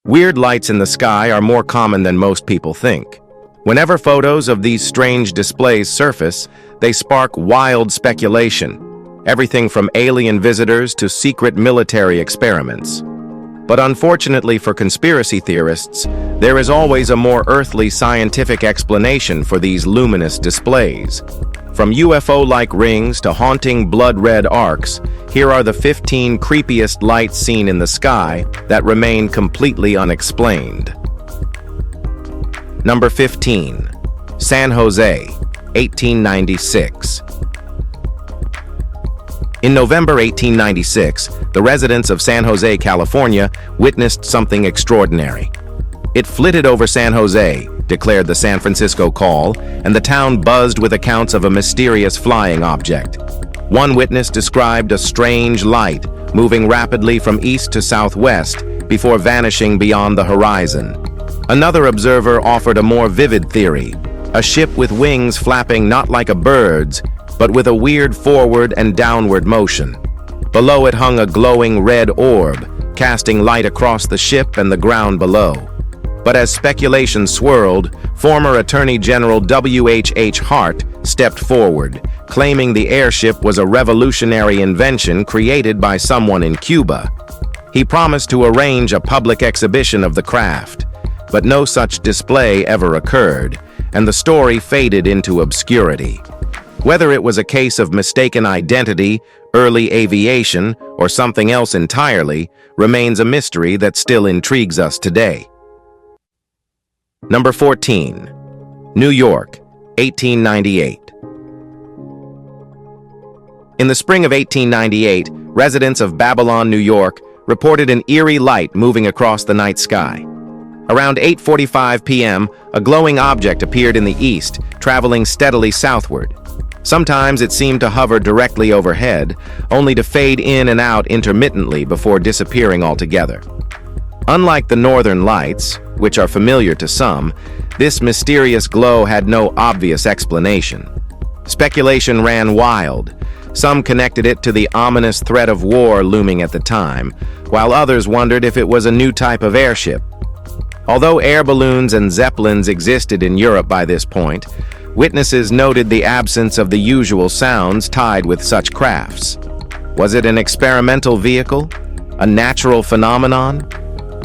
Weird lights in the sky are more common than most people think. Whenever photos of these strange displays surface, they spark wild speculation, everything from alien visitors to secret military experiments. But unfortunately for conspiracy theorists, there is always a more earthly scientific explanation for these luminous displays. From UFO-like rings to haunting blood-red arcs, here are the 15 creepiest lights seen in the sky that remain completely unexplained. Number 15. San Jose, 1896. In November 1896, the residents of San Jose, California, witnessed something extraordinary. It flitted over San Jose, declared the San Francisco Call, and the town buzzed with accounts of a mysterious flying object. One witness described a strange light moving rapidly from east to southwest before vanishing beyond the horizon. Another observer offered a more vivid theory, a ship with wings flapping not like a bird's, but with a weird forward and downward motion. Below it hung a glowing red orb, casting light across the ship and the ground below. But as speculation swirled, former Attorney General W.H.H. Hart stepped forward, claiming the airship was a revolutionary invention created by someone in Cuba. He promised to arrange a public exhibition of the craft, but no such display ever occurred, and the story faded into obscurity. Whether it was a case of mistaken identity, early aviation, or something else entirely, remains a mystery that still intrigues us today. Number 14. New York, 1898. In the spring of 1898, residents of Babylon, New York, reported an eerie light moving across the night sky. Around 8:45 p.m., a glowing object appeared in the east, traveling steadily southward. Sometimes it seemed to hover directly overhead, only to fade in and out intermittently before disappearing altogether. Unlike the northern lights, which are familiar to some, this mysterious glow had no obvious explanation. Speculation ran wild. Some connected it to the ominous threat of war looming at the time, while others wondered if it was a new type of airship. Although air balloons and zeppelins existed in Europe by this point, witnesses noted the absence of the usual sounds tied with such crafts. Was it an experimental vehicle, a natural phenomenon,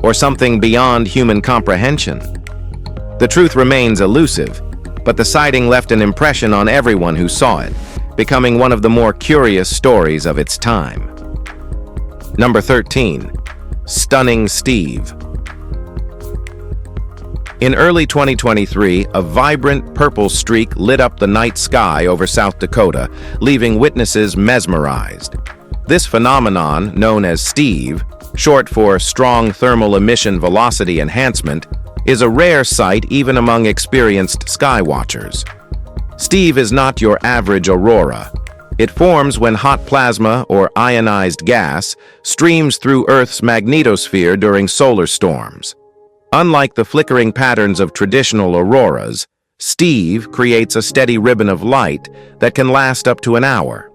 or something beyond human comprehension? The truth remains elusive, but the sighting left an impression on everyone who saw it, becoming one of the more curious stories of its time. Number 13. Stunning Steve. In early 2023, a vibrant purple streak lit up the night sky over South Dakota, leaving witnesses mesmerized. This phenomenon, known as Steve, short for Strong Thermal Emission Velocity Enhancement, is a rare sight even among experienced sky watchers. Steve is not your average aurora. It forms when hot plasma, or ionized gas, streams through Earth's magnetosphere during solar storms. Unlike the flickering patterns of traditional auroras, Steve creates a steady ribbon of light that can last up to an hour.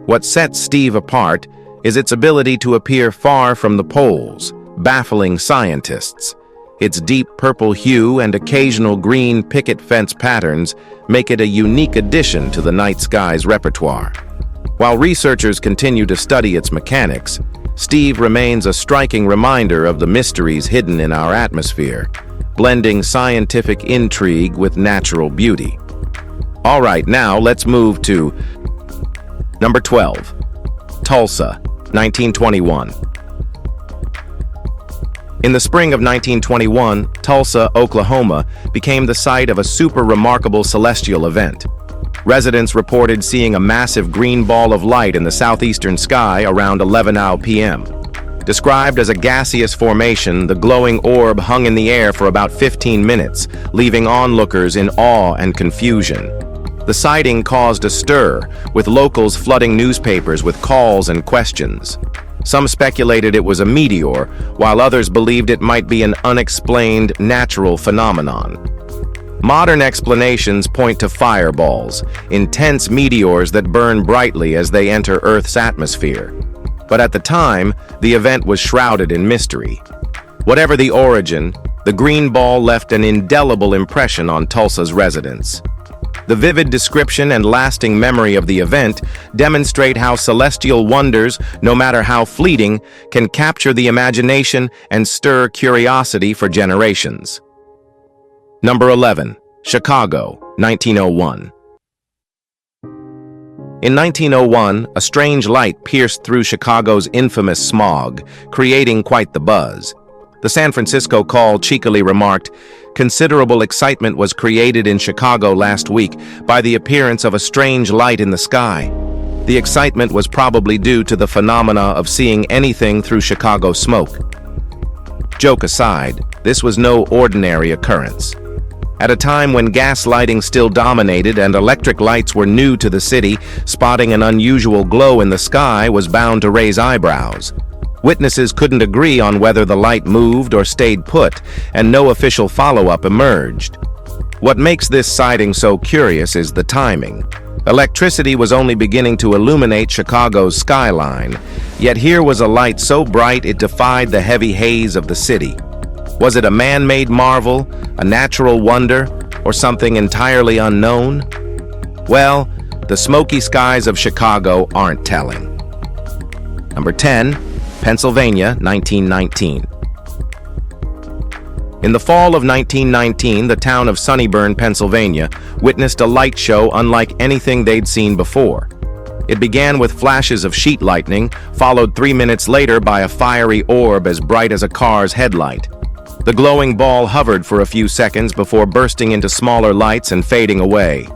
What sets Steve apart is its ability to appear far from the poles, baffling scientists. Its deep purple hue and occasional green picket fence patterns make it a unique addition to the night sky's repertoire. While researchers continue to study its mechanics, Steve remains a striking reminder of the mysteries hidden in our atmosphere, blending scientific intrigue with natural beauty. All right, now let's move to number 12. Tulsa, 1921. In the spring of 1921, Tulsa, Oklahoma, became the site of a super remarkable celestial event. Residents reported seeing a massive green ball of light in the southeastern sky around 11 p.m. Described as a gaseous formation, the glowing orb hung in the air for about 15 minutes, leaving onlookers in awe and confusion. The sighting caused a stir, with locals flooding newspapers with calls and questions. Some speculated it was a meteor, while others believed it might be an unexplained natural phenomenon. Modern explanations point to fireballs, intense meteors that burn brightly as they enter Earth's atmosphere. But at the time, the event was shrouded in mystery. Whatever the origin, the green ball left an indelible impression on Tulsa's residents. The vivid description and lasting memory of the event demonstrate how celestial wonders, no matter how fleeting, can capture the imagination and stir curiosity for generations. Number 11. Chicago, 1901. In 1901, a strange light pierced through Chicago's infamous smog, creating quite the buzz. The San Francisco Call cheekily remarked, "Considerable excitement was created in Chicago last week by the appearance of a strange light in the sky. The excitement was probably due to the phenomena of seeing anything through Chicago smoke." Joke aside, this was no ordinary occurrence. At a time when gas lighting still dominated and electric lights were new to the city, spotting an unusual glow in the sky was bound to raise eyebrows. Witnesses couldn't agree on whether the light moved or stayed put, and no official follow-up emerged. What makes this sighting so curious is the timing. Electricity was only beginning to illuminate Chicago's skyline, yet here was a light so bright it defied the heavy haze of the city. Was it a man-made marvel, a natural wonder, or something entirely unknown? Well, the smoky skies of Chicago aren't telling. Number 10. Pennsylvania, 1919. In the fall of 1919, the town of Sunnyburn, Pennsylvania, witnessed a light show unlike anything they'd seen before. It began with flashes of sheet lightning, followed 3 minutes later by a fiery orb as bright as a car's headlight. The glowing ball hovered for a few seconds before bursting into smaller lights and fading away.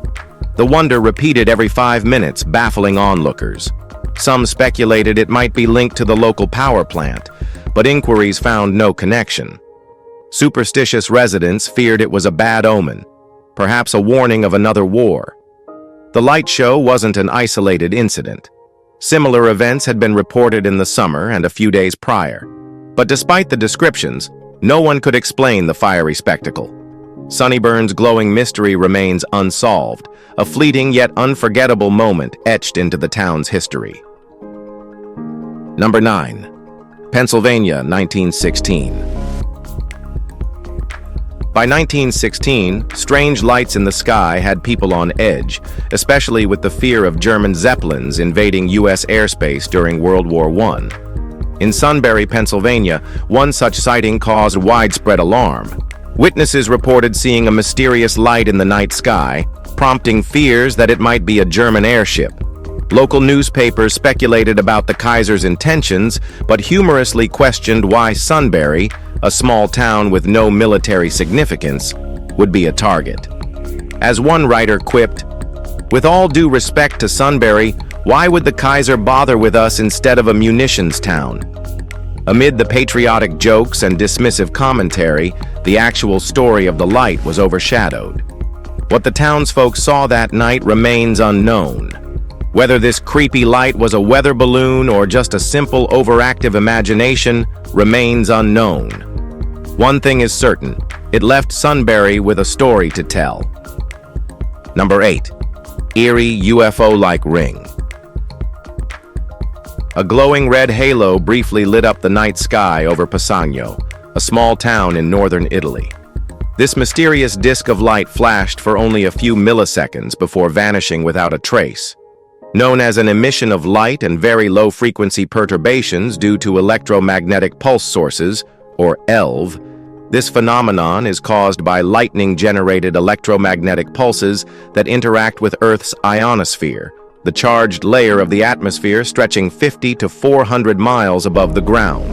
The wonder repeated every 5 minutes, baffling onlookers. Some speculated it might be linked to the local power plant, but inquiries found no connection. Superstitious residents feared it was a bad omen, perhaps a warning of another war. The light show wasn't an isolated incident. Similar events had been reported in the summer and a few days prior. But despite the descriptions, no one could explain the fiery spectacle. Sunnyburn's glowing mystery remains unsolved, a fleeting yet unforgettable moment etched into the town's history. Number 9. Pennsylvania, 1916. By 1916, strange lights in the sky had people on edge, especially with the fear of German Zeppelins invading U.S. airspace during World War I. In Sunbury, Pennsylvania, one such sighting caused widespread alarm. Witnesses reported seeing a mysterious light in the night sky, prompting fears that it might be a German airship. Local newspapers speculated about the Kaiser's intentions, but humorously questioned why Sunbury, a small town with no military significance, would be a target. As one writer quipped, "With all due respect to Sunbury, why would the Kaiser bother with us instead of a munitions town?" Amid the patriotic jokes and dismissive commentary, the actual story of the light was overshadowed. What the townsfolk saw that night remains unknown. Whether this creepy light was a weather balloon or just a simple overactive imagination remains unknown. One thing is certain, it left Sunbury with a story to tell. Number 8. Eerie UFO-like ring. A glowing red halo briefly lit up the night sky over Pisagno, a small town in northern Italy. This mysterious disk of light flashed for only a few milliseconds before vanishing without a trace. Known as an emission of light and very low-frequency perturbations due to electromagnetic pulse sources, or ELV, this phenomenon is caused by lightning-generated electromagnetic pulses that interact with Earth's ionosphere, the charged layer of the atmosphere stretching 50 to 400 miles above the ground.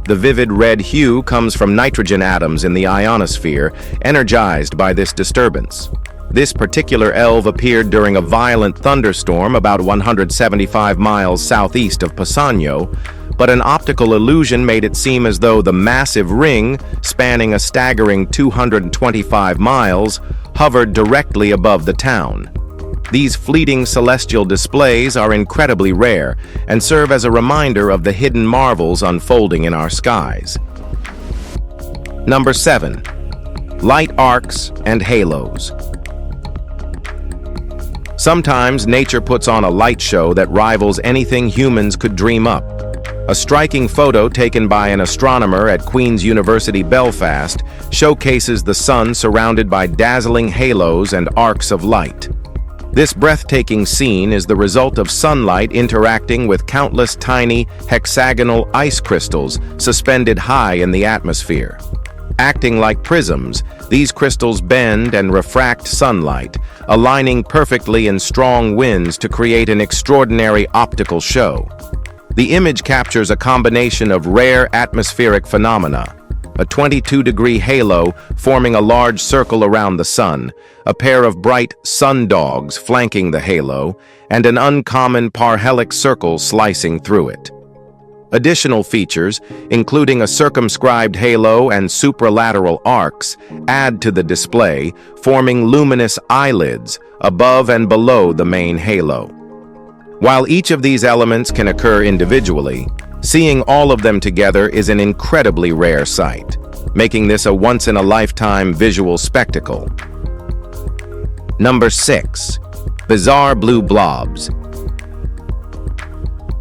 The vivid red hue comes from nitrogen atoms in the ionosphere, energized by this disturbance. This particular ELV appeared during a violent thunderstorm about 175 miles southeast of Pisagno, but an optical illusion made it seem as though the massive ring, spanning a staggering 225 miles, hovered directly above the town. These fleeting celestial displays are incredibly rare and serve as a reminder of the hidden marvels unfolding in our skies. Number 7. Light arcs and halos. Sometimes nature puts on a light show that rivals anything humans could dream up. A striking photo taken by an astronomer at Queen's University, Belfast, showcases the sun surrounded by dazzling halos and arcs of light. This breathtaking scene is the result of sunlight interacting with countless tiny, hexagonal ice crystals suspended high in the atmosphere. Acting like prisms, these crystals bend and refract sunlight, aligning perfectly in strong winds to create an extraordinary optical show. The image captures a combination of rare atmospheric phenomena: a 22-degree halo forming a large circle around the sun, a pair of bright sundogs flanking the halo, and an uncommon parhelic circle slicing through it. Additional features, including a circumscribed halo and supralateral arcs, add to the display, forming luminous eyelids above and below the main halo. While each of these elements can occur individually, seeing all of them together is an incredibly rare sight, making this a once-in-a-lifetime visual spectacle. Number 6. Bizarre blue blobs.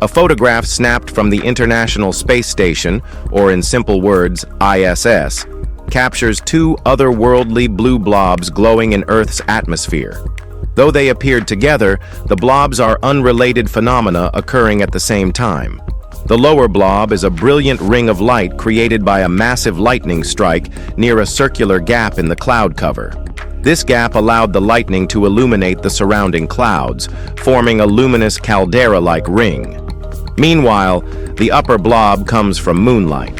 A photograph snapped from the International Space Station, or in simple words, ISS, captures two otherworldly blue blobs glowing in Earth's atmosphere. Though they appeared together, the blobs are unrelated phenomena occurring at the same time. The lower blob is a brilliant ring of light created by a massive lightning strike near a circular gap in the cloud cover. This gap allowed the lightning to illuminate the surrounding clouds, forming a luminous caldera-like ring. Meanwhile, the upper blob comes from moonlight.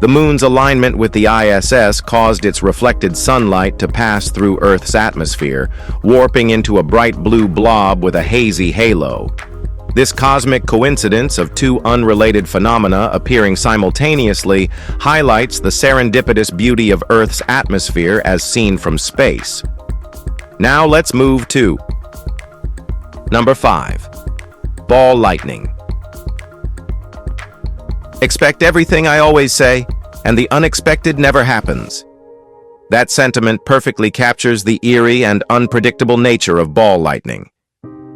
The moon's alignment with the ISS caused its reflected sunlight to pass through Earth's atmosphere, warping into a bright blue blob with a hazy halo. This cosmic coincidence of two unrelated phenomena appearing simultaneously highlights the serendipitous beauty of Earth's atmosphere as seen from space. Now let's move to Number 5. Ball lightning. Expect everything I always say, and the unexpected never happens. That sentiment perfectly captures the eerie and unpredictable nature of ball lightning.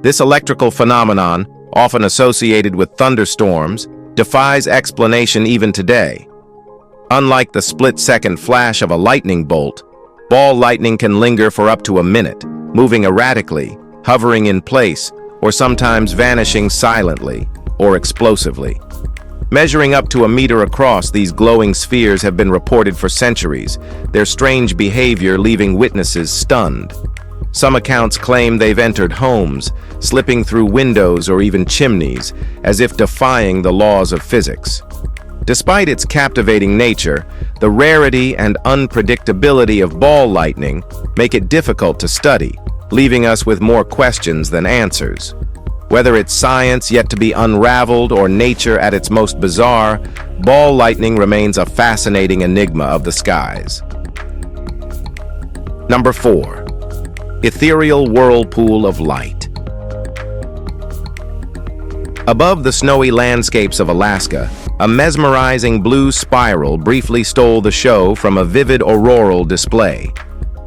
This electrical phenomenon, often associated with thunderstorms, defies explanation even today. Unlike the split-second flash of a lightning bolt, ball lightning can linger for up to a minute, moving erratically, hovering in place, or sometimes vanishing silently or explosively. Measuring up to a meter across, these glowing spheres have been reported for centuries, their strange behavior leaving witnesses stunned. Some accounts claim they've entered homes, slipping through windows or even chimneys, as if defying the laws of physics. Despite its captivating nature, the rarity and unpredictability of ball lightning make it difficult to study, leaving us with more questions than answers. Whether it's science yet to be unraveled or nature at its most bizarre, ball lightning remains a fascinating enigma of the skies. Number 4. Ethereal whirlpool of light. Above the snowy landscapes of Alaska, a mesmerizing blue spiral briefly stole the show from a vivid auroral display.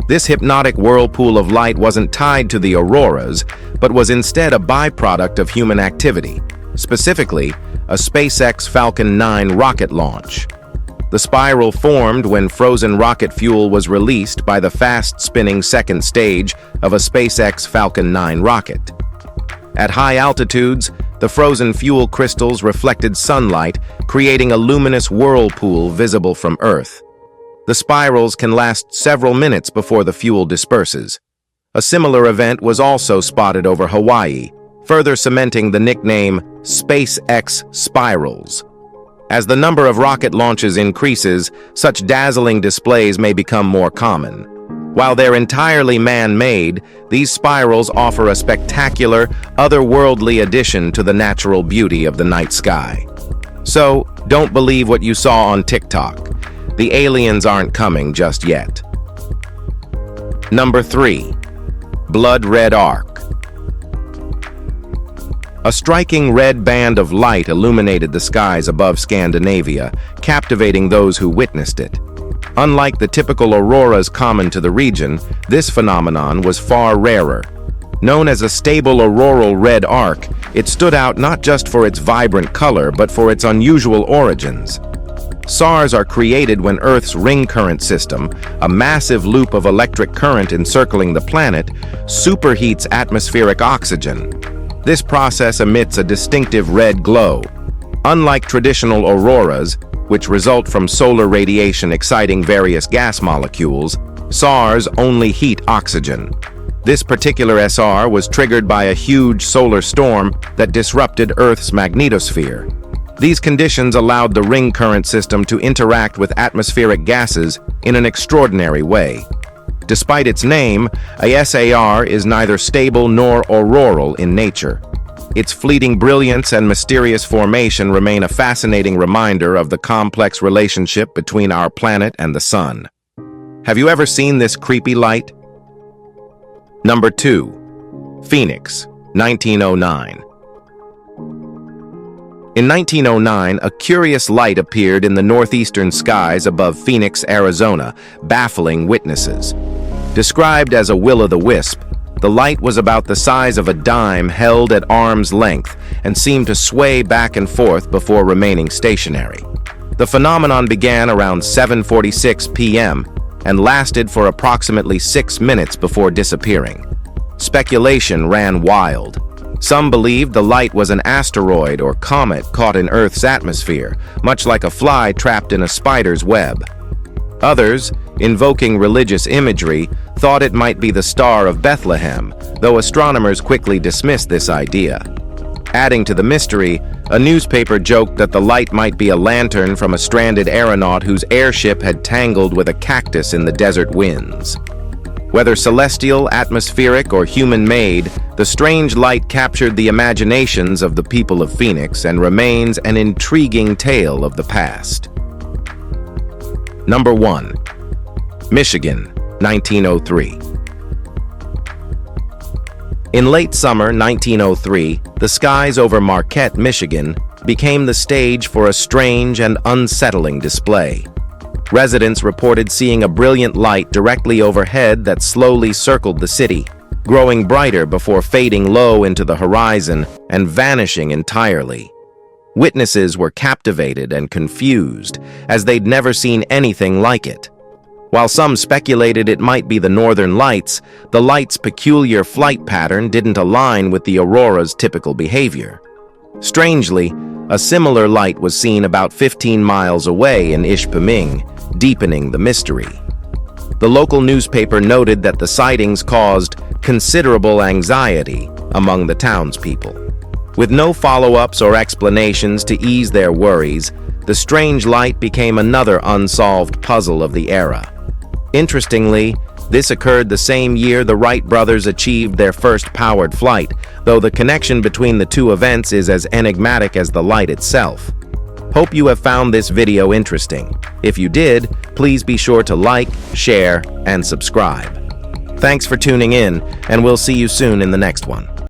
This hypnotic whirlpool of light wasn't tied to the auroras, but was instead a byproduct of human activity, specifically a SpaceX Falcon 9 rocket launch. The spiral formed when frozen rocket fuel was released by the fast-spinning second stage of a SpaceX Falcon 9 rocket. At high altitudes, the frozen fuel crystals reflected sunlight, creating a luminous whirlpool visible from Earth. The spirals can last several minutes before the fuel disperses. A similar event was also spotted over Hawaii, further cementing the nickname SpaceX Spirals. As the number of rocket launches increases, such dazzling displays may become more common. While they're entirely man-made, these spirals offer a spectacular, otherworldly addition to the natural beauty of the night sky. So, don't believe what you saw on TikTok. The aliens aren't coming just yet. Number 3. Blood red arc. A striking red band of light illuminated the skies above Scandinavia, captivating those who witnessed it. Unlike the typical auroras common to the region, this phenomenon was far rarer. Known as a stable auroral red arc, it stood out not just for its vibrant color, but for its unusual origins. SARs are created when Earth's ring current system, a massive loop of electric current encircling the planet, superheats atmospheric oxygen. This process emits a distinctive red glow. Unlike traditional auroras, which result from solar radiation exciting various gas molecules, SARs only heat oxygen. This particular SR was triggered by a huge solar storm that disrupted Earth's magnetosphere. These conditions allowed the ring current system to interact with atmospheric gases in an extraordinary way. Despite its name, a SAR is neither stable nor auroral in nature. Its fleeting brilliance and mysterious formation remain a fascinating reminder of the complex relationship between our planet and the sun. Have you ever seen this creepy light? Number 2. Phoenix, 1909. In 1909, a curious light appeared in the northeastern skies above Phoenix, Arizona, baffling witnesses. Described as a will-o'-the-wisp, the light was about the size of a dime held at arm's length and seemed to sway back and forth before remaining stationary. The phenomenon began around 7:46 p.m. and lasted for approximately 6 minutes before disappearing. Speculation ran wild. Some believed the light was an asteroid or comet caught in Earth's atmosphere, much like a fly trapped in a spider's web. Others, invoking religious imagery, thought it might be the Star of Bethlehem, though astronomers quickly dismissed this idea. Adding to the mystery, a newspaper joked that the light might be a lantern from a stranded aeronaut whose airship had tangled with a cactus in the desert winds. Whether celestial, atmospheric, or human-made, the strange light captured the imaginations of the people of Phoenix and remains an intriguing tale of the past. Number 1. Michigan, 1903. In late summer 1903, the skies over Marquette, Michigan, became the stage for a strange and unsettling display. Residents reported seeing a brilliant light directly overhead that slowly circled the city, growing brighter before fading low into the horizon and vanishing entirely. Witnesses were captivated and confused, as they'd never seen anything like it. While some speculated it might be the Northern Lights, the light's peculiar flight pattern didn't align with the aurora's typical behavior. Strangely, a similar light was seen about 15 miles away in Ishpeming, deepening the mystery. The local newspaper noted that the sightings caused considerable anxiety among the townspeople. With no follow-ups or explanations to ease their worries, the strange light became another unsolved puzzle of the era. Interestingly, this occurred the same year the Wright brothers achieved their first powered flight, though the connection between the two events is as enigmatic as the light itself. Hope you have found this video interesting. If you did, please be sure to like, share, and subscribe. Thanks for tuning in, and we'll see you soon in the next one.